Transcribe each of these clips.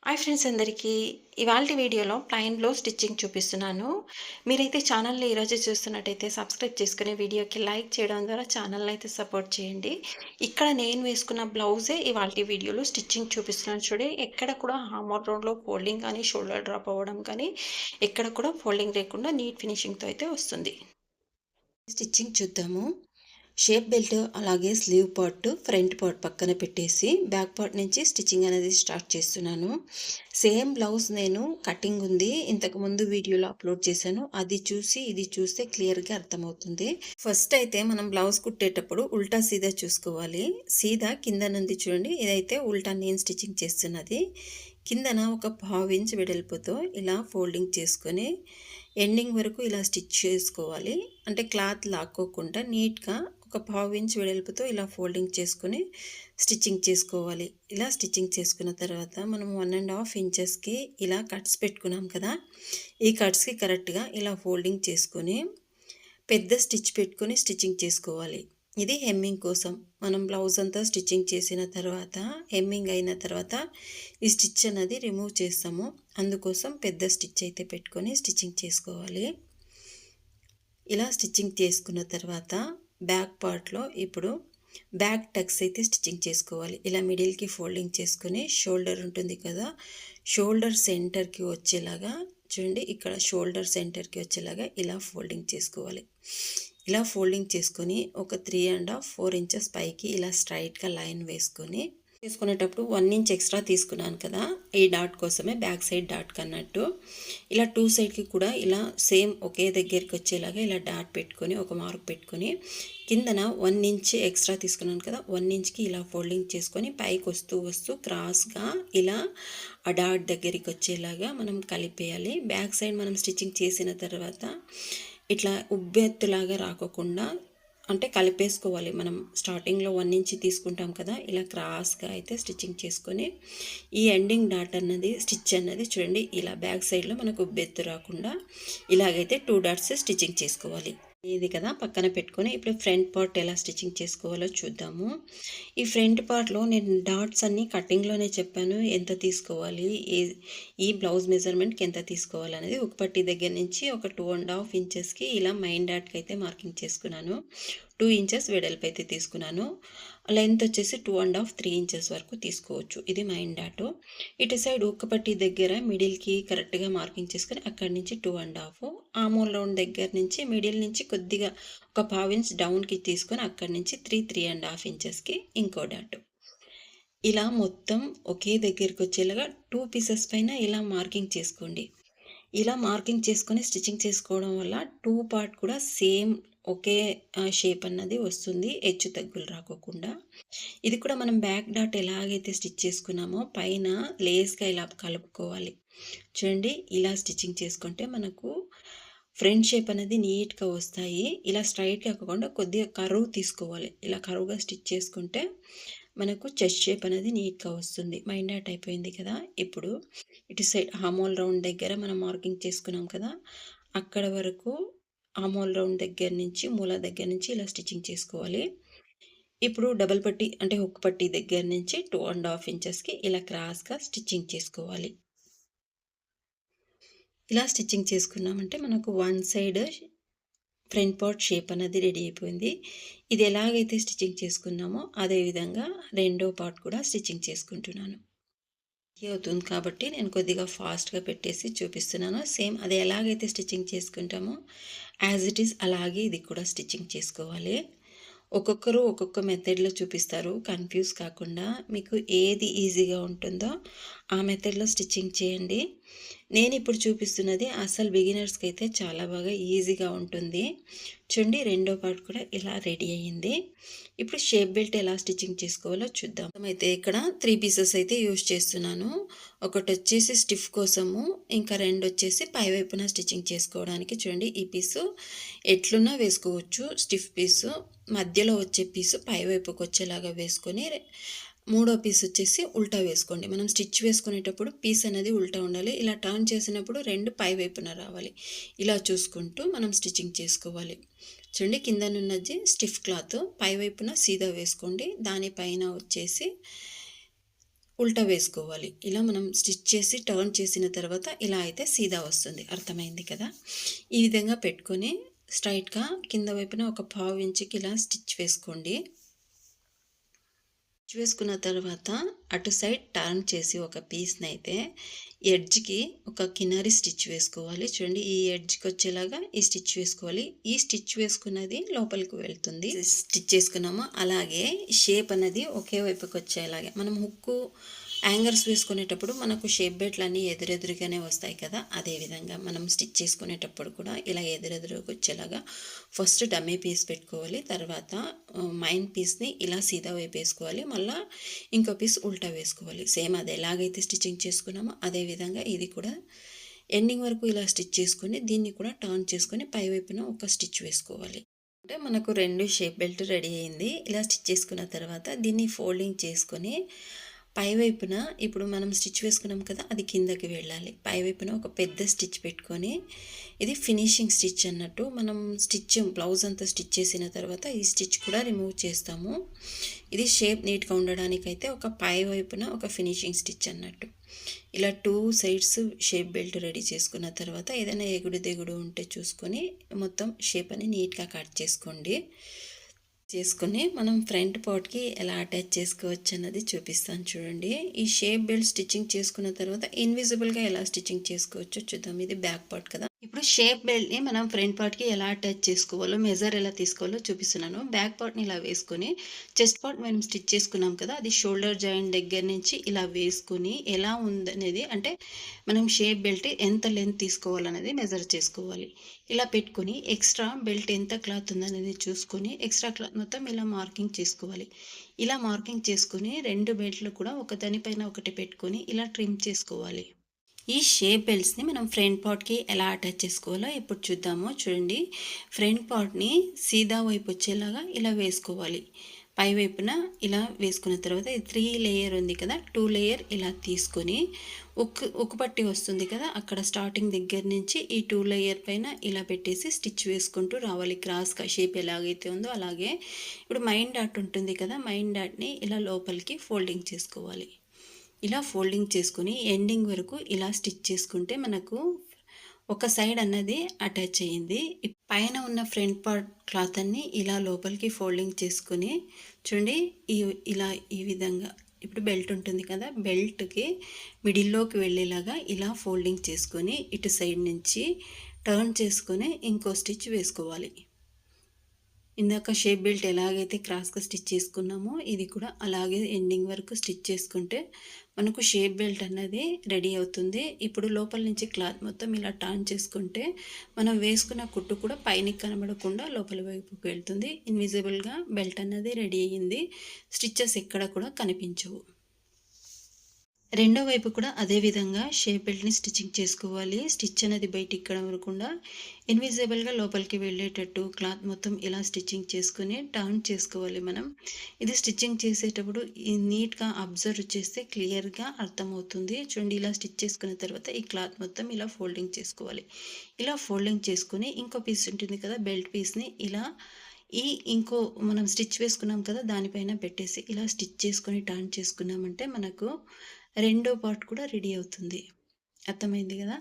Hi friends అందరికీ ఇవాల్టి వీడియోలో ప్లెయిన్ బ్లౌజ్ స్టిచ్చింగ్ చూపిస్తున్నాను. మీరైతే ఛానల్ని ఈరోజు చూస్తున్నట్టయితే సబ్స్క్రైబ్ చేసుకుని వీడియోకి లైక్ చేయడం ద్వారా ఛానల్ని అయితే సపోర్ట్ చేయండి. ఇక్కడ నేను వేసుకున్న బ్లౌజే ఇవాల్టి వీడియోలో స్టిచ్చింగ్ చూపిస్తున్నాను. చూడండి, ఎక్కడ కూడా హామర్ రౌండ్లో ఫోల్డింగ్ కానీ షోల్డర్ డ్రాప్ అవ్వడం కానీ ఎక్కడ కూడా ఫోల్డింగ్ లేకుండా నీట్ ఫినిషింగ్తో అయితే వస్తుంది. స్టిచ్చింగ్ చూద్దాము. షేప్ బెల్ట్ అలాగే స్లీవ్ పార్ట్ ఫ్రంట్ పార్ట్ పక్కన పెట్టేసి బ్యాక్ పార్ట్ నుంచి స్టిచ్చింగ్ అనేది స్టార్ట్ చేస్తున్నాను. సేమ్ బ్లౌజ్ నేను కటింగ్ ఉంది ఇంతకు ముందు వీడియోలో అప్లోడ్ చేశాను. అది చూసి ఇది చూస్తే క్లియర్గా అర్థమవుతుంది. ఫస్ట్ అయితే మనం బ్లౌజ్ కుట్టేటప్పుడు ఉల్టా సీదా చూసుకోవాలి. సీదా కింద నుండి చూడండి, ఇదైతే ఉల్టా నేను స్టిచ్చింగ్ చేస్తున్నది. కిందన ఒక 1/2 ఇంచ్ వెడల్పుతో ఇలా ఫోల్డింగ్ చేసుకొని ఎండింగ్ వరకు ఇలా స్టిచ్ చేసుకోవాలి. అంటే క్లాత్ లాక్కోకుండా నీట్గా ఒక 1/2 ఇంచ్ వెడల్పుతో ఇలా ఫోల్డింగ్ చేసుకొని స్టిచ్చింగ్ చేసుకోవాలి. ఇలా స్టిచ్చింగ్ చేసుకున్న తర్వాత మనం 1.5 ఇంచెస్కి ఇలా కట్స్ పెట్టుకున్నాం కదా, ఈ కట్స్కి కరెక్ట్గా ఇలా ఫోల్డింగ్ చేసుకొని పెద్ద స్టిచ్ పెట్టుకొని స్టిచ్చింగ్ చేసుకోవాలి. ఇది హెమ్మింగ్ కోసం. మనం బ్లౌజ్ అంతా స్టిచ్చింగ్ చేసిన తర్వాత హెమ్మింగ్ అయిన తర్వాత ఈ స్టిచ్ అనేది రిమూవ్ చేస్తాము. అందుకోసం పెద్ద స్టిచ్ అయితే పెట్టుకొని స్టిచ్చింగ్ చేసుకోవాలి. ఇలా స్టిచ్చింగ్ చేసుకున్న తర్వాత బ్యాక్ పార్ట్లో ఇప్పుడు బ్యాక్ టక్స్ అయితే స్టిచ్చింగ్ చేసుకోవాలి. ఇలా మిడిల్కి ఫోల్డింగ్ చేసుకొని షోల్డర్ ఉంటుంది కదా, షోల్డర్ సెంటర్కి వచ్చేలాగా చూడండి, ఇక్కడ షోల్డర్ సెంటర్కి వచ్చేలాగా ఇలా ఫోల్డింగ్ చేసుకోవాలి. ఇలా ఫోల్డింగ్ చేసుకొని ఒక 3.5 4 ఇంచెస్ పైకి ఇలా స్ట్రైట్గా లైన్ వేసుకొని చేసుకునేటప్పుడు 1 ఇంచ్ ఎక్స్ట్రా తీసుకున్నాను కదా, ఈ డాట్ కోసమే బ్యాక్ సైడ్ డాట్ కన్నట్టు ఇలా 2 సైడ్కి కూడా ఇలా సేమ్ ఒకే దగ్గరికి వచ్చేలాగా ఇలా డాట్ పెట్టుకొని ఒక మార్క్ పెట్టుకొని కిందన 1 ఇంచ్ ఎక్స్ట్రా తీసుకున్నాను కదా, 1 ఇంచ్కి ఇలా ఫోల్డింగ్ చేసుకొని పైకి వస్తూ వస్తూ క్రాస్గా ఇలా ఆ డాట్ దగ్గరికి వచ్చేలాగా మనం కలిపేయాలి. బ్యాక్ సైడ్ మనం స్టిచ్చింగ్ చేసిన తర్వాత ఇట్లా ఉబ్బెత్తులాగా రాకోకుండా అంటే కలిపేసుకోవాలి. మనం స్టార్టింగ్లో 1 ఇంచ్ తీసుకుంటాం కదా, ఇలా క్రాస్గా అయితే స్టిచ్చింగ్ చేసుకొని ఈ ఎండింగ్ డాట్ అన్నది స్టిచ్ అన్నది చూడండి, ఇలా బ్యాక్ సైడ్లో మనకు ఉబ్బెత్తు రాకుండా ఇలాగైతే 2 డాట్స్ స్టిచ్చింగ్ చేసుకోవాలి. ఇది కదా పక్కన పెట్టుకొని ఇప్పుడు ఫ్రంట్ పార్ట్ ఎలా స్టిచ్చింగ్ చేసుకోవాలో చూద్దాము. ఈ ఫ్రంట్ పార్ట్లో నేను డాట్స్ అన్నీ కటింగ్లోనే చెప్పాను, ఎంత తీసుకోవాలి, ఈ బ్లౌజ్ మెజర్మెంట్కి ఎంత తీసుకోవాలి అనేది. ఒక పట్టి దగ్గర నుంచి ఒక 2.5 ఇంచెస్కి ఇలా మెయిన్ డాట్కి అయితే మార్కింగ్ చేసుకున్నాను. 2 ఇంచెస్ వెడల్పు అయితే తీసుకున్నాను. లెంత్ వచ్చేసి 2.5 3 ఇంచెస్ వరకు తీసుకోవచ్చు. ఇది మెయిన్ డాట్. ఇటు సైడ్ ఉక్క పట్టి దగ్గర మిడిల్కి కరెక్ట్గా మార్కింగ్ చేసుకొని అక్కడి నుంచి 2.5, ఆమోల్ రౌండ్ దగ్గర నుంచి మిడిల్ నుంచి కొద్దిగా ఒక 1/2 ఇంచ్ డౌన్కి తీసుకొని అక్కడి నుంచి 3.5 ఇంచెస్కి ఇంకో డాట్. ఇలా మొత్తం ఒకే దగ్గరికి వచ్చేలాగా 2 పీసెస్ పైన ఇలా మార్కింగ్ చేసుకోండి. ఇలా మార్కింగ్ చేసుకొని స్టిచ్చింగ్ చేసుకోవడం వల్ల 2 పార్ట్ కూడా సేమ్ ఒకే షేప్ అన్నది వస్తుంది, హెచ్చు తగ్గులు రాకోకుండా. ఇది కూడా మనం బ్యాక్ డాట్ ఎలాగైతే స్టిచ్ చేసుకున్నామో పైన లేస్గా ఇలా కలుపుకోవాలి. చూడండి, ఇలా స్టిచ్చింగ్ చేసుకుంటే మనకు ఫ్రంట్ షేప్ అనేది నీట్గా వస్తాయి. ఇలా స్ట్రైట్గా కాకుండా కొద్దిగా కరువు తీసుకోవాలి. ఇలా కరువుగా స్టిచ్ చేసుకుంటే మనకు చెస్ట్ షేప్ అనేది నీట్గా వస్తుంది. మైండ్ డాట్ అయిపోయింది కదా, ఇప్పుడు ఇటు సైడ్ హామోల్ రౌండ్ దగ్గర మనం మార్కింగ్ చేసుకున్నాం కదా, అక్కడ వరకు హామోల్ రౌండ్ దగ్గర నుంచి మూల దగ్గర నుంచి ఇలా స్టిచ్చింగ్ చేసుకోవాలి. ఇప్పుడు డబల్ పట్టీ అంటే హుక్ పట్టీ దగ్గర నుంచి 2.5 ఇంచెస్కి ఇలా క్రాస్గా స్టిచ్చింగ్ చేసుకోవాలి. ఇలా స్టిచ్చింగ్ చేసుకున్నామంటే మనకు one side front part shape అనేది రెడీ అయిపోయింది. ఇది ఎలాగైతే స్టిచ్చింగ్ చేసుకున్నామో అదేవిధంగా రెండో పార్ట్ కూడా స్టిచ్చింగ్ చేసుకుంటున్నాను. అవుతుంది కాబట్టి నేను కొద్దిగా ఫాస్ట్గా పెట్టేసి చూపిస్తున్నాను. సేమ్ అది ఎలాగైతే స్టిచ్చింగ్ చేసుకుంటామో యాజ్ ఇట్ ఈస్ అలాగే ఇది కూడా స్టిచ్చింగ్ చేసుకోవాలి. ఒక్కొక్కరు ఒక్కొక్క మెథడ్లో చూపిస్తారు. కన్ఫ్యూజ్ కాకుండా మీకు ఏది ఈజీగా ఉంటుందో ఆ మెథడ్లో స్టిచ్చింగ్ చేయండి. నేను ఇప్పుడు చూపిస్తున్నది అసలు బిగినర్స్కి అయితే చాలా బాగా ఈజీగా ఉంటుంది. చూడండి, రెండో పార్ట్ కూడా ఇలా రెడీ అయ్యింది. ఇప్పుడు షేప్ బెల్ట్ ఎలా స్టిచ్చింగ్ చేసుకోవాలో చూద్దాం. అయితే ఇక్కడ 3 పీసెస్ అయితే యూజ్ చేస్తున్నాను. ఒకటి వచ్చేసి స్టిఫ్ కోసము, ఇంకా 2 వచ్చేసి పై వైపున స్టిచ్చింగ్ చేసుకోవడానికి. చూడండి, ఈ పీసు ఎట్లున్నా వేసుకోవచ్చు. స్టిఫ్ పీసు మధ్యలో వచ్చే పీసు పై వైపుకి వచ్చేలాగా వేసుకొని మూడో పీస్ వచ్చేసి ఉల్టా వేసుకోండి. మనం స్టిచ్ వేసుకునేటప్పుడు పీస్ అనేది ఉల్టా ఉండాలి. ఇలా టర్న్ చేసినప్పుడు 2 పై వైపున రావాలి. ఇలా చూసుకుంటూ మనం స్టిచ్చింగ్ చేసుకోవాలి. చూడండి, కిందనున్నది స్టిఫ్ క్లాత్, పై వైపున సీదా వేసుకోండి. దానిపైన వచ్చేసి ఉల్టా వేసుకోవాలి. ఇలా మనం స్టిచ్ చేసి టర్న్ చేసిన తర్వాత ఇలా అయితే సీదా వస్తుంది. అర్థమైంది కదా! ఈ విధంగా పెట్టుకొని స్ట్రెయిట్‌గా కింద వైపున ఒక పావు ఇంచుకి ఇలా స్టిచ్ వేసుకోండి. స్టిచ్ వేసుకున్న తర్వాత అటు సైడ్ టర్న్ చేసి ఒక పీస్‌నైతే ఎడ్జ్‌కి ఒక కినారి స్టిచ్ వేసుకోవాలి. చూడండి, ఈ ఎడ్జ్‌కి వచ్చేలాగా ఈ స్టిచ్ వేసుకోవాలి. ఈ స్టిచ్ వేసుకున్నది లోపలికి వెళ్తుంది. స్టిచ్ చేసుకున్నాము. అలాగే షేప్ అనేది ఒకే వైపుకి వచ్చేలాగే మనం హుక్కు యాంగర్స్ వేసుకునేటప్పుడు మనకు షేప్ బెల్ట్లన్నీ ఎదురెదురుగానే వస్తాయి కదా! అదేవిధంగా మనం స్టిచ్ చేసుకునేటప్పుడు కూడా ఇలా ఎదురెదురుగా వచ్చేలాగా ఫస్ట్ డమ్మీ పీస్ పెట్టుకోవాలి. తర్వాత మైన్ పీస్ని ఇలా సీదా వైపు వేసుకోవాలి. మళ్ళీ ఇంకో పీస్ ఉల్టా వేసుకోవాలి. సేమ్ అది ఎలాగైతే స్టిచ్చింగ్ చేసుకున్నామో అదేవిధంగా ఇది కూడా ఎండింగ్ వరకు ఇలా స్టిచ్ చేసుకొని దీన్ని కూడా టర్న్ చేసుకొని పై వైపున ఒక స్టిచ్ వేసుకోవాలి. అంటే మనకు 2 షేప్ బెల్ట్ రెడీ అయింది. ఇలా స్టిచ్ చేసుకున్న తర్వాత దీన్ని ఫోల్డింగ్ చేసుకొని పైవైపున ఇప్పుడు మనం స్టిచ్ వేసుకున్నాం కదా, అది కిందకి వెళ్ళాలి. పైవైపున ఒక పెద్ద స్టిచ్ పెట్టుకొని ఇది ఫినిషింగ్ స్టిచ్ అన్నట్టు. మనం బ్లౌజ్ అంతా స్టిచ్ చేసిన తర్వాత ఈ స్టిచ్ కూడా రిమూవ్ చేస్తాము. ఇది షేప్ నీట్గా ఉండడానికైతే ఒక పై వైపున ఒక ఫినిషింగ్ స్టిచ్ అన్నట్టు. ఇలా 2 సైడ్స్ షేప్ బెల్ట్ రెడీ చేసుకున్న తర్వాత ఏదైనా ఎగుడు దిగుడు ఉంటే చూసుకొని మొత్తం షేప్ అని నీట్గా కట్ చేసుకోండి. మనం ఫ్రంట్ పార్ట్కి ఎలా అటాచ్ చేసుకోవచ్చు అన్నది చూపిస్తాను చూడండి. ఈ షేప్ బెల్ట్ స్టిచ్చింగ్ చేసుకున్న తర్వాత ఇన్విజిబుల్గా ఎలా స్టిచ్చింగ్ చేసుకోవచ్చో చూద్దాం. ఇది బ్యాక్ పార్ట్ కదా. ఇప్పుడు షేప్ బెల్ట్ని మనం ఫ్రంట్ పార్ట్కి ఎలా అటాచ్ చేసుకోవాలో, మెజర్ ఎలా తీసుకోవాలో చూపిస్తున్నాను. బ్యాక్ పార్ట్ని ఇలా వేసుకొని చెస్ట్ పార్ట్ మనం స్టిచ్ చేసుకున్నాం కదా, అది షోల్డర్ జాయింట్ దగ్గర నుంచి ఇలా వేసుకొని ఎలా ఉందనేది, అంటే మనం షేప్ బెల్ట్ ఎంత లెంత్ తీసుకోవాలనేది మెజర్ చేసుకోవాలి. ఇలా పెట్టుకొని ఎక్స్ట్రా బెల్ట్ ఎంత క్లాత్ ఉందనేది చూసుకొని ఎక్స్ట్రా క్లాత్ మొత్తం ఇలా మార్కింగ్ చేసుకోవాలి. ఇలా మార్కింగ్ చేసుకొని 2 బెల్ట్లు కూడా ఒకదానిపైన ఒకటి పెట్టుకొని ఇలా ట్రిమ్ చేసుకోవాలి. ఈ షేప్ బెల్ట్స్ని మనం ఫ్రంట్ పార్ట్కి ఎలా అటాచ్ చేసుకోవాలో ఇప్పుడు చూద్దాము. చూడండి, ఫ్రంట్ పార్ట్ని సీదా వైపు వచ్చేలాగా ఇలా వేసుకోవాలి. పై వైపున ఇలా వేసుకున్న తర్వాత 3 లేయర్ ఉంది కదా, 2 లేయర్ ఇలా తీసుకొని ఉక్కు పట్టి వస్తుంది కదా, అక్కడ స్టార్టింగ్ దగ్గర నుంచి ఈ 2 లేయర్ పైన ఇలా పెట్టేసి స్టిచ్ వేసుకుంటూ రావాలి. క్రాస్గా షేప్ ఎలాగైతే ఉందో అలాగే. ఇప్పుడు మైన్ డాట్ ఉంటుంది కదా, మైన్ డాట్ని ఇలా లోపలికి ఫోల్డింగ్ చేసుకోవాలి. ఇలా ఫోల్డింగ్ చేసుకుని ఎండింగ్ వరకు ఇలా స్టిచ్ చేసుకుంటే మనకు ఒక సైడ్ అన్నది అటాచ్ అయ్యింది. పైన ఉన్న ఫ్రంట్ పార్ట్ క్లాత్ అన్ని ఇలా లోపలికి ఫోల్డింగ్ చేసుకుని చూడండి, ఇలా ఈ విధంగా ఇప్పుడు బెల్ట్ ఉంటుంది కదా, బెల్ట్కి మిడిల్లోకి వెళ్ళేలాగా ఇలా ఫోల్డింగ్ చేసుకొని ఇటు సైడ్ నుంచి టర్న్ చేసుకొని ఇంకో స్టిచ్ వేసుకోవాలి. ఇందాక షేప్ బెల్ట్ ఎలాగైతే క్రాస్గా స్టిచ్ చేసుకున్నామో ఇది కూడా అలాగే ఎండింగ్ వరకు స్టిచ్ చేసుకుంటే మనకు షేప్ బెల్ట్ అన్నది రెడీ అవుతుంది. ఇప్పుడు లోపల నుంచి క్లాత్ మొత్తం ఇలా టర్న్ చేసుకుంటే మనం వేసుకున్న కుట్టు కూడా పైనకి కనబడకుండా లోపల వైపుకి వెళ్తుంది. ఇన్విజిబుల్గా బెల్ట్ అన్నది రెడీ అయ్యింది. స్టిచ్చెస్ ఎక్కడ కూడా కనిపించవు. రెండో వైపు కూడా అదే విధంగా షేప్ బెల్ట్ని స్టిచ్చింగ్ చేసుకోవాలి. స్టిచ్ అనేది బయటికి కనబడకుండా ఇన్విజిబుల్గా లోపలికి వెళ్ళేటట్టు క్లాత్ మొత్తం ఇలా స్టిచ్చింగ్ చేసుకుని టర్న్ చేసుకోవాలి. మనం ఇది స్టిచ్చింగ్ చేసేటప్పుడు నీట్గా అబ్జర్వ్ చేస్తే క్లియర్గా అర్థమవుతుంది. చూడండి, ఇలా స్టిచ్ చేసుకున్న తర్వాత ఈ క్లాత్ మొత్తం ఇలా ఫోల్డింగ్ చేసుకోవాలి. ఇలా ఫోల్డింగ్ చేసుకుని ఇంకో పీస్ ఉంటుంది కదా, బెల్ట్ పీస్ని ఇలా ఇంకో మనం స్టిచ్ వేసుకున్నాం కదా, దానిపైన పెట్టేసి ఇలా స్టిచ్ చేసుకొని టర్న్ చేసుకున్నామంటే మనకు రెండో పార్ట్ కూడా రెడీ అవుతుంది. అర్థమైంది కదా.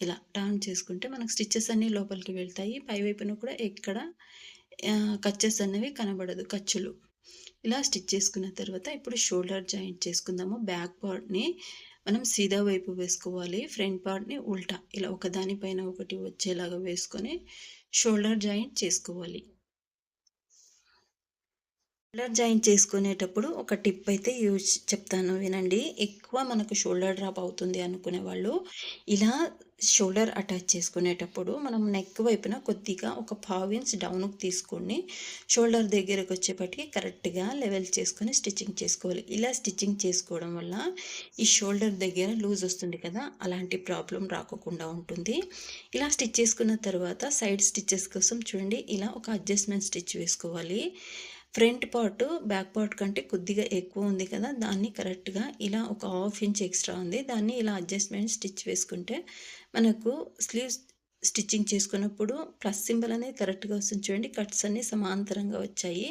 ఇలా టర్న్ చేసుకుంటే మనకు స్టిచ్చెస్ అన్నీ లోపలికి వెళ్తాయి. పైవైపున కూడా ఎక్కడ కచ్చెస్ అనేవి కనబడదు, ఖర్చులు. ఇలా స్టిచ్ చేసుకున్న తర్వాత ఇప్పుడు షోల్డర్ జాయింట్ చేసుకుందాము. బ్యాక్ పార్ట్ని మనం సీదా వైపు వేసుకోవాలి, ఫ్రంట్ పార్ట్ని ఉల్టా ఇలా ఒకదానిపైన ఒకటి వచ్చేలాగా వేసుకొని షోల్డర్ జాయింట్ చేసుకోవాలి. షోల్డర్ జాయింట్ చేసుకునేటప్పుడు ఒక టిప్ అయితే చెప్తాను వినండి. ఎక్కువ మనకు షోల్డర్ డ్రాప్ అవుతుంది అనుకునే వాళ్ళు ఇలా షోల్డర్ అటాచ్ చేసుకునేటప్పుడు మనం నెక్ వైపున కొద్దిగా ఒక 1/2 ఇంచ్ డౌన్కి తీసుకొని షోల్డర్ దగ్గరకు వచ్చేపటికి కరెక్ట్గా లెవెల్ చేసుకొని స్టిచ్చింగ్ చేసుకోవాలి. ఇలా స్టిచ్చింగ్ చేసుకోవడం వల్ల ఈ షోల్డర్ దగ్గర లూజ్ వస్తుంది కదా, అలాంటి ప్రాబ్లం రాకుండా ఉంటుంది. ఇలా స్టిచ్ చేసుకున్న తర్వాత సైడ్ స్టిచ్చెస్ కోసం చూడండి, ఇలా ఒక అడ్జస్ట్మెంట్ స్టిచ్ వేసుకోవాలి. ఫ్రంట్ పార్ట్ బ్యాక్ పార్ట్ కంటే కొద్దిగా ఎక్కువ ఉంది కదా, దాన్ని కరెక్ట్గా ఇలా ఒక 1/2 ఇంచ్ ఎక్స్ట్రా ఉంది, దాన్ని ఇలా అడ్జస్ట్మెంట్ స్టిచ్ వేసుకుంటే మనకు స్టిచ్చింగ్ చేసుకున్నప్పుడు ప్లస్ సింబల్ అనేది కరెక్ట్‌గా వస్తుంది చూడండి. కట్స్ అన్నీ సమాంతరంగా వచ్చాయి.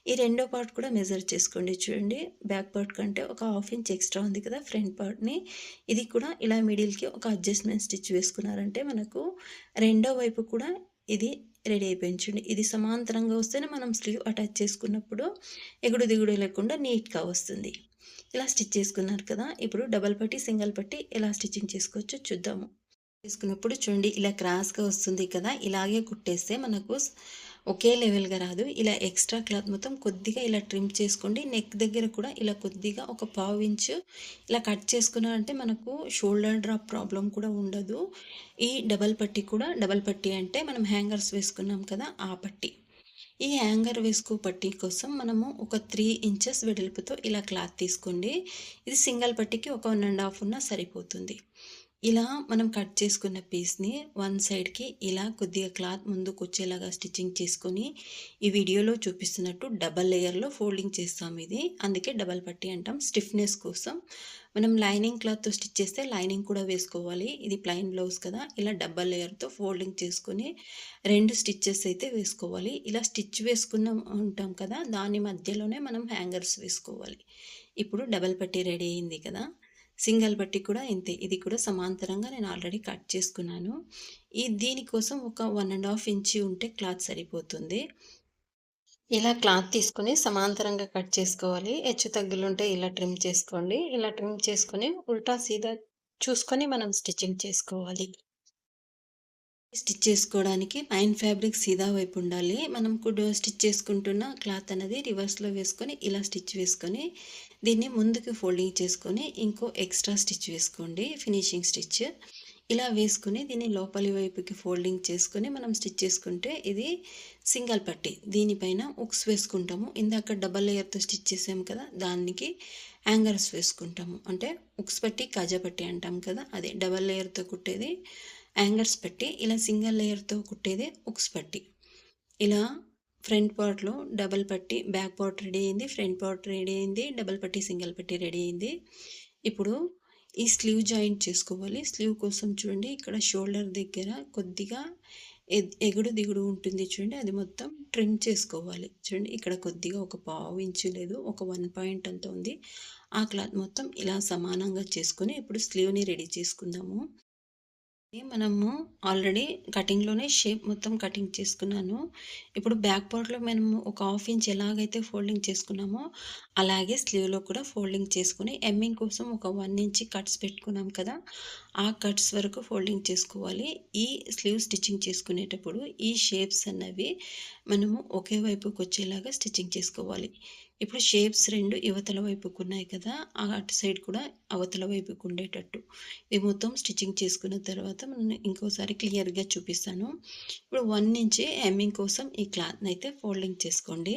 ఈ రెండో పార్ట్ కూడా మెజర్ చేసుకోండి చూడండి. బ్యాక్ పార్ట్ కంటే ఒక హాఫ్ ఇంచ్ ఎక్స్ట్రా ఉంది కదా ఫ్రంట్ పార్ట్‌ని. ఇది కూడా ఇలా మిడిల్‌కి ఒక అడ్జస్ట్‌మెంట్ స్టిచ్ వేసుకున్నారంటే మనకు రెండో వైపు కూడా ఇది రెడీ అయిపోయింది చూడండి. ఇది సమాంతరంగా వస్తేనే మనం స్లీవ్ అటాచ్ చేసుకున్నప్పుడు ఎగుడు దిగుడు లేకుండా నీట్‌గా వస్తుంది. ఇలా స్టిచ్ చేసుకున్నారు కదా! ఇప్పుడు డబుల్ పట్టీ, సింగిల్ పట్టీ ఎలా స్టిచ్చింగ్ చేసుకోవచ్చో చూద్దాము. చేసుకున్నప్పుడు చూడండి ఇలా క్రాస్‌గా వస్తుంది కదా! ఇలాగే కుట్టేస్తే మనకు ఒకే లెవెల్‌గా రాదు. ఇలా ఎక్స్‌ట్రా క్లాత్ మొత్తం కొద్దిగా ఇలా ట్రిమ్ చేసుకోండి. నెక్ దగ్గర కూడా ఇలా కొద్దిగా ఒక పావు ఇంచు ఇలా కట్ చేసుకున్నారంటే మనకు షోల్డర్ డ్రాప్ ప్రాబ్లమ్ కూడా ఉండదు. ఈ డబల్ పట్టీ కూడా డబల్ పట్టీ అంటే మనం హ్యాంగర్స్ వేసుకున్నాం కదా! ఆ పట్టీ. ఈ హ్యాంగర్ వేసుకో పట్టీ కోసం మనము ఒక 3 ఇంచెస్ వెడల్పుతో ఇలా క్లాత్ తీసుకోండి. ఇది సింగిల్ పట్టీకి ఒక 1 ½ ఉన్నా సరిపోతుంది. ఇలా మనం కట్ చేసుకున్న పీస్‌ని వన్ సైడ్‌కి ఇలా కొద్దిగా క్లాత్ ముందుకొచ్చేలాగా స్టిచ్చింగ్ చేసుకొని, ఈ వీడియోలో చూపిస్తున్నట్టు డబల్ లేయర్‌లో ఫోల్డింగ్ చేస్తాం ఇది. అందుకే డబల్ పట్టీ అంటాం. స్టిఫ్‌నెస్ కోసం మనం లైనింగ్ క్లాత్‌తో స్టిచ్ చేస్తే లైనింగ్ కూడా వేసుకోవాలి. ఇది ప్లెయిన్ బ్లౌజ్ కదా! ఇలా డబల్ లేయర్‌తో ఫోల్డింగ్ చేసుకొని 2 స్టిచెస్ అయితే వేసుకోవాలి. ఇలా స్టిచ్ వేసుకున్న ఉంటాం కదా! దాని మధ్యలోనే మనం హ్యాంగర్స్ వేసుకోవాలి. ఇప్పుడు డబల్ పట్టీ రెడీ అయింది కదా! సింగల్ పట్టీ కూడా ఇంతే. ఇది కూడా సమాంతరంగా నేను ఆల్రెడీ కట్ చేసుకున్నాను. దీనికోసం ఒక 1 ½ ఇంచి ఉంటే క్లాత్ సరిపోతుంది. ఇలా క్లాత్ తీసుకొని సమాంతరంగా కట్ చేసుకోవాలి. హెచ్చు తగ్గులుంటే ఇలా ట్రిమ్ చేసుకోండి. ఇలా ట్రిమ్ చేసుకొని ఉల్టా సీదా చూసుకొని మనం స్టిచ్చింగ్ చేసుకోవాలి. స్టిచ్ చేసుకోవడానికి పైన ఫ్యాబ్రిక్ సీదా వైపు ఉండాలి. మనం కూడా స్టిచ్ చేసుకుంటున్న క్లాత్ అనేది రివర్స్‌లో వేసుకొని ఇలా స్టిచ్ వేసుకొని దీన్ని ముందుకు ఫోల్డింగ్ చేసుకొని ఇంకో ఎక్స్ట్రా స్టిచ్ వేసుకోండి. Finishing stitch. ఇలా వేసుకొని దీన్ని లోపలి వైపుకి ఫోల్డింగ్ చేసుకొని మనం స్టిచ్ చేసుకుంటే ఇది సింగిల్ పట్టీ. దీనిపైన హుక్స్ వేసుకుంటాము. ఇందాక డబల్ లేయర్‌తో స్టిచ్ చేసాము కదా! దానికి యాంగర్స్ వేసుకుంటాము. అంటే హుక్స్ పట్టీ, కాజా పట్టీ అంటాం కదా! అదే డబల్ లేయర్‌తో కుట్టేది యాంగర్స్ పట్టి, ఇలా సింగిల్ లేయర్‌తో కుట్టేదే హుక్స్ పట్టి. ఇలా ఫ్రంట్ పార్ట్‌లో డబల్ పట్టి, బ్యాక్ పార్ట్ రెడీ అయింది. ఫ్రంట్ పార్ట్ రెడీ అయింది. డబల్ పట్టి, సింగిల్ పట్టి రెడీ అయింది. ఇప్పుడు ఈ స్లీవ్ జాయింట్ చేసుకోవాలి. స్లీవ్ కోసం చూడండి ఇక్కడ షోల్డర్ దగ్గర కొద్దిగా ఎగుడు దిగుడు ఉంటుంది చూడండి. అది మొత్తం ట్రిమ్ చేసుకోవాలి. చూడండి ఇక్కడ కొద్దిగా ఒక పావు ఇంచు లేదు ఒక 1 పాయింట్ అంత ఉంది. ఆ క్లాత్ మొత్తం ఇలా సమానంగా చేసుకొని ఇప్పుడు స్లీవ్‌ని రెడీ చేసుకుందాము. మనము ఆల్రెడీ కటింగ్‌లోనే షేప్ మొత్తం కటింగ్ చేసుకున్నాను. ఇప్పుడు బ్యాక్ పార్ట్‌లో మనము ఒక హాఫ్ ఇంచ్ ఎలాగైతే ఫోల్డింగ్ చేసుకున్నామో, అలాగే స్లీవ్‌లో కూడా ఫోల్డింగ్ చేసుకొని, ఎమ్మింగ్ కోసం ఒక 1 ఇంచ్ కట్స్ పెట్టుకున్నాం కదా! ఆ కట్స్ వరకు ఫోల్డింగ్ చేసుకోవాలి. ఈ స్లీవ్ స్టిచ్చింగ్ చేసుకునేటప్పుడు ఈ షేప్స్ అన్నవి మనము ఒకే వైపుకొచ్చేలాగా స్టిచ్చింగ్ చేసుకోవాలి. ఇప్పుడు షేప్స్ 2 ఇవతల వైపుకున్నాయి కదా! అటు సైడ్ కూడా అవతల వైపుకు ఉండేటట్టు. ఇది మొత్తం స్టిచ్చింగ్ చేసుకున్న తర్వాత ఇంకోసారి క్లియర్‌గా చూపిస్తాను. ఇప్పుడు 1 ఇంచ్ హెమ్మింగ్ కోసం ఈ క్లాత్‌నయితే ఫోల్డింగ్ చేసుకోండి.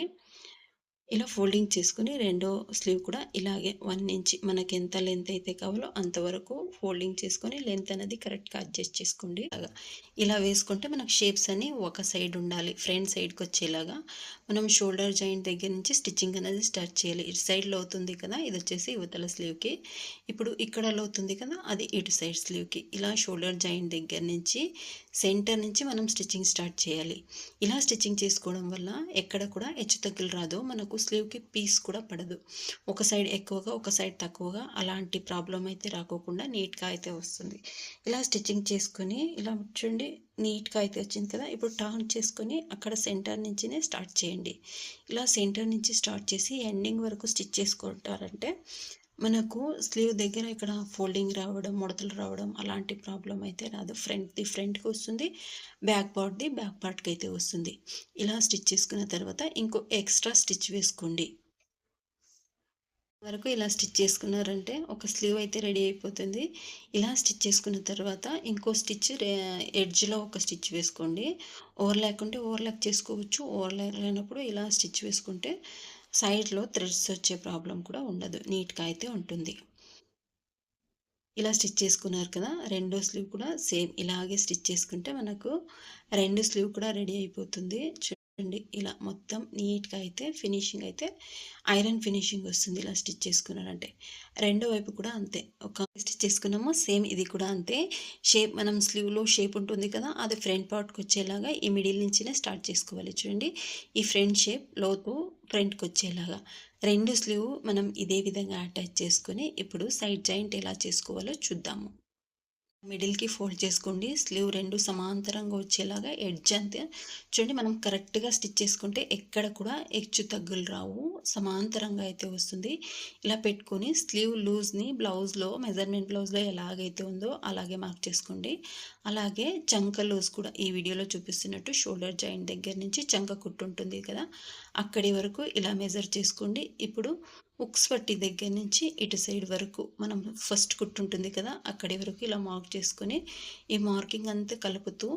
ఇలా ఫోల్డింగ్ చేసుకొని రెండో స్లీవ్ కూడా ఇలాగే 1 ఇంచ్ మనకెంత లెంత్ అయితే కావాలో అంతవరకు ఫోల్డింగ్ చేసుకొని లెంత్ అనేది కరెక్ట్‌గా అడ్జస్ట్ చేసుకోండి. ఇలా వేసుకుంటే మనకు షేప్స్ అన్నీ ఒక సైడ్ ఉండాలి. ఫ్రంట్ సైడ్‌కొచ్చేలాగా మనం షోల్డర్ జాయింట్ దగ్గర నుంచి స్టిచ్చింగ్ అనేది స్టార్ట్ చేయాలి. ఇటు సైడ్ లోతుంది కదా! ఇదొచ్చేసి ఇవతల స్లీవ్‌కి. ఇప్పుడు ఇక్కడ లోతుంది కదా! అది ఇటు సైడ్ స్లీవ్‌కి. ఇలా షోల్డర్ జాయింట్ దగ్గర నుంచి సెంటర్ నుంచి మనం స్టిచ్చింగ్ స్టార్ట్ చేయాలి. ఇలా స్టిచ్చింగ్ చేసుకోవడం వల్ల ఎక్కడ కూడా హెచ్చుతగ్గులు రాదు. మనకు స్లీవ్‌కి పీస్ కూడా పడదు. ఒక సైడ్ ఎక్కువగా, ఒక సైడ్ తక్కువగా అలాంటి ప్రాబ్లమ్ అయితే రాకోకుండా నీట్‌గా అయితే వస్తుంది. ఇలా స్టిచ్చింగ్ చేసుకొని ఇలా చూడండి నీట్‌గా అయితే వచ్చింది కదా! ఇప్పుడు టర్న్ చేసుకొని అక్కడ సెంటర్ నుంచినే స్టార్ట్ చేయండి. ఇలా సెంటర్ నుంచి స్టార్ట్ చేసి ఎండింగ్ వరకు స్టిచ్ చేసుకుంటారంటే మనకు స్లీవ్ దగ్గర ఇక్కడ ఫోల్డింగ్ రావడం, ముడతలు రావడం అలాంటి ప్రాబ్లమ్ అయితే రాదు. ఫ్రంట్‌ది ఫ్రంట్‌కి వస్తుంది. బ్యాక్ పార్ట్‌కి అయితే వస్తుంది. ఇలా స్టిచ్ చేసుకున్న తర్వాత ఇంకో ఎక్స్ట్రా స్టిచ్ వేసుకోండి. వరకు ఇలా స్టిచ్ చేసుకున్నారంటే ఒక స్లీవ్ అయితే రెడీ అయిపోతుంది. ఇలా స్టిచ్ చేసుకున్న తర్వాత ఇంకో స్టిచ్ ఎడ్జ్‌లో ఒక స్టిచ్ వేసుకోండి. ఓవర్‌లాక్ ఉంటే ఓవర్‌లాక్ చేసుకోవచ్చు. ఓవర్‌లాక్ లేనప్పుడు ఇలా స్టిచ్ వేసుకుంటే సైడ్‌లో థ్రెడ్స్ వచ్చే ప్రాబ్లమ్ కూడా ఉండదు. నీట్‌గా అయితే ఉంటుంది. ఇలా స్టిచ్ చేసుకున్నారు కదా! రెండో స్లీవ్ కూడా సేమ్ ఇలాగే స్టిచ్ చేసుకుంటే మనకు 2 స్లీవ్ కూడా రెడీ అయిపోతుంది. అండి ఇలా మొత్తం నీట్‌గా అయితే ఫినిషింగ్ అయితే ఐరన్ ఫినిషింగ్ వస్తుంది ఇలా స్టిచ్ చేసుకున్నారంటే. రెండో వైపు కూడా అంతే. ఒక స్టిచ్ చేసుకున్నామో సేమ్ ఇది కూడా అంతే. షేప్ మనం స్లీవ్‌లో షేప్ ఉంటుంది కదా! అది ఫ్రంట్ పార్ట్‌కొచ్చేలాగా ఈ మిడిల్ నుంచినే స్టార్ట్ చేసుకోవాలి చూడండి. ఈ ఫ్రంట్ షేప్ లోతు ఫ్రంట్‌కొచ్చేలాగా. 2 స్లీవ్ మనం ఇదే విధంగా అటాచ్ చేసుకొని ఇప్పుడు సైడ్ జాయింట్ ఎలా చేసుకోవాలో చూద్దాము. మిడిల్‌కి ఫోల్డ్ చేసుకోండి. స్లీవ్ 2 సమాంతరంగా వచ్చేలాగా ఎడ్జ్ అంతే చూడండి మనం కరెక్ట్‌గా స్టిచ్ చేసుకుంటే ఎక్కడ కూడా హెచ్చు తగ్గులు రావు. సమాంతరంగా అయితే వస్తుంది. ఇలా పెట్టుకొని స్లీవ్ లూజ్‌ని మెజర్‌మెంట్ బ్లౌజ్‌లో ఎలాగైతే ఉందో అలాగే మార్క్ చేసుకోండి. అలాగే చంక లూజ్ కూడా ఈ వీడియోలో చూపిస్తున్నట్టు షోల్డర్ జాయింట్ దగ్గర నుంచి చంక కుట్టు ఉంటుంది కదా! అక్కడి వరకు ఇలా మెజర్ చేసుకోండి. ఇప్పుడు ఉక్స్ పట్టి దగ్గర నుంచి ఇటు సైడ్ వరకు మనం ఫస్ట్ కుట్టుంటుంది కదా అక్కడి వరకు ఇలా మార్క్ చేసుకొని ఈ మార్కింగ్ అంతా కలుపుతూ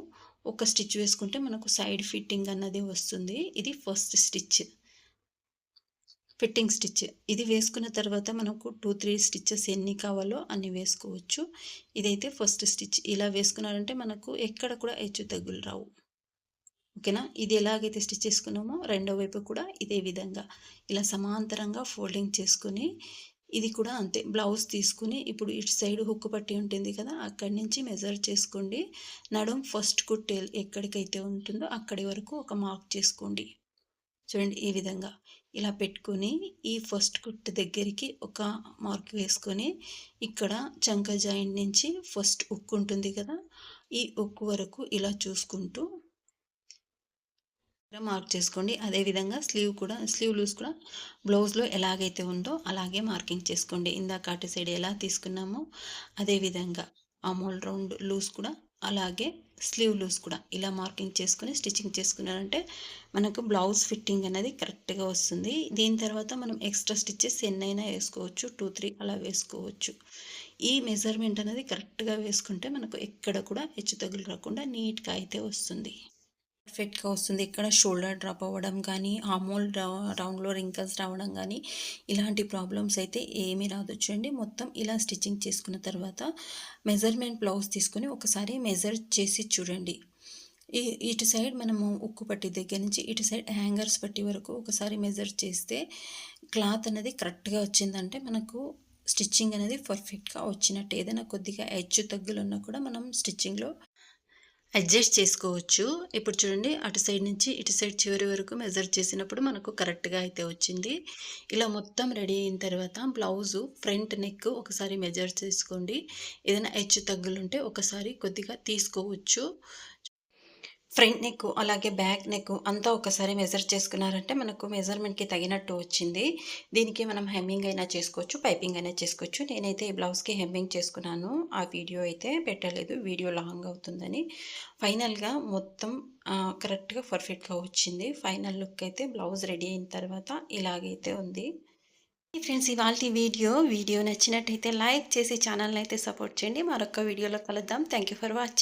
ఒక స్టిచ్ వేసుకుంటే మనకు సైడ్ ఫిట్టింగ్ అన్నది వస్తుంది. ఇది ఫస్ట్ స్టిచ్, ఫిట్టింగ్ స్టిచ్. ఇది వేసుకున్న తర్వాత మనకు 2, 3 స్టిచెస్ ఎన్ని కావాలో అన్ని వేసుకోవచ్చు. ఇదైతే ఫస్ట్ స్టిచ్. ఇలా వేసుకున్నారంటే మనకు ఎక్కడ కూడా హెచ్చు తగ్గులు రావు. ఓకేనా? ఇది ఎలాగైతే స్టిచ్ చేసుకున్నామో రెండో వైపు కూడా ఇదే విధంగా ఇలా సమాంతరంగా ఫోల్డింగ్ చేసుకొని ఇది కూడా అంతే. బ్లౌజ్ తీసుకొని ఇప్పుడు ఇటు సైడ్ హుక్ పట్టి ఉంటుంది కదా! అక్కడి నుంచి మెజర్ చేసుకోండి. నడుం ఫస్ట్ కుట్టు ఎక్కడికైతే ఉంటుందో అక్కడి వరకు ఒక మార్క్ చేసుకోండి. చూడండి ఈ విధంగా. ఇలా పెట్టుకొని ఈ ఫస్ట్ కుట్టు దగ్గరికి ఒక మార్క్ వేసుకొని ఇక్కడ చంక జాయింట్ నుంచి ఫస్ట్ హుక్ ఉంటుంది కదా! ఈ హుక్ వరకు ఇలా చూసుకుంటూ మార్క్ చేసుకోండి. అదేవిధంగా స్లీవ్ లూజ్ కూడా బ్లౌజ్‌లో ఎలాగైతే ఉందో అలాగే మార్కింగ్ చేసుకోండి. ఇందాక అటు సైడ్ ఎలా తీసుకున్నామో అదే విధంగా ఆమోల్ రౌండ్ లూజ్ కూడా అలాగే స్లీవ్ లూజ్ కూడా ఇలా మార్కింగ్ చేసుకొని స్టిచ్చింగ్ చేసుకున్నారంటే మనకు బ్లౌజ్ ఫిట్టింగ్ అనేది కరెక్ట్‌గా వస్తుంది. దీని తర్వాత మనం ఎక్స్ట్రా స్టిచెస్ ఎన్నైనా వేసుకోవచ్చు. 2, 3 అలా వేసుకోవచ్చు. ఈ మెజర్‌మెంట్ అనేది కరెక్ట్‌గా వేసుకుంటే మనకు ఎక్కడ కూడా హెచ్చు తగ్గులు రాకుండా నీట్‌గా అయితే వస్తుంది. పర్ఫెక్ట్‌గా వస్తుంది. ఎక్కడ షోల్డర్ డ్రాప్ అవ్వడం కానీ, ఆర్మోల్ రౌండ్‌లో రింకల్స్ రావడం కానీ, ఇలాంటి ప్రాబ్లమ్స్ అయితే ఏమీ రాదు. చూడండి మొత్తం ఇలా స్టిచ్చింగ్ చేసుకున్న తర్వాత మెజర్‌మెంట్ బ్లౌజ్ తీసుకొని ఒకసారి మెజర్ చేసి చూడండి. ఇటు సైడ్ మనము ఉక్కు పట్టి దగ్గర నుంచి ఇటు సైడ్ హ్యాంగర్స్ పట్టి వరకు ఒకసారి మెజర్ చేస్తే క్లాత్ అనేది కరెక్ట్‌గా వచ్చిందంటే మనకు స్టిచ్చింగ్ అనేది పర్ఫెక్ట్‌గా వచ్చినట్టే. ఏదైనా కొద్దిగా హెచ్చు తగ్గులున్నా కూడా మనం స్టిచ్చింగ్‌లో అడ్జస్ట్ చేసుకోవచ్చు. ఇప్పుడు చూడండి అటు సైడ్ నుంచి ఇటు సైడ్ చివరి వరకు మెజర్ చేసినప్పుడు మనకు కరెక్ట్‌గా అయితే వచ్చింది. ఇలా మొత్తం రెడీ అయిన తర్వాత బ్లౌజు ఫ్రంట్ నెక్ ఒకసారి మెజర్ చేసుకోండి. ఏదైనా హెచ్చు తగ్గులుంటే ఒకసారి కొద్దిగా తీసుకోవచ్చు. ఫ్రంట్ నెక్ అలాగే బ్యాక్ నెక్ అంతా ఒకసారి మెజర్ చేసుకున్నారంటే మనకు మెజర్‌మెంట్‌కి తగినట్టు వచ్చింది. దీనికి మనం హెమ్మింగ్ అయినా చేసుకోవచ్చు, పైపింగ్ అయినా చేసుకోవచ్చు. నేనైతే ఈ బ్లౌజ్‌కి హెమ్మింగ్ చేసుకున్నాను. ఆ వీడియో అయితే పెట్టలేదు. వీడియో లాంగ్ అవుతుందని. ఫైనల్‌గా మొత్తం కరెక్ట్‌గా పర్ఫెక్ట్‌గా వచ్చింది. ఫైనల్ లుక్ అయితే బ్లౌజ్ రెడీ అయిన తర్వాత ఇలాగైతే ఉంది. ఫ్రెండ్స్ ఇవాల్టి వీడియో నచ్చినట్టయితే లైక్ చేసి ఛానల్‌ని అయితే సపోర్ట్ చేయండి. మరొక వీడియోలో కలుద్దాం. Thank you for watching.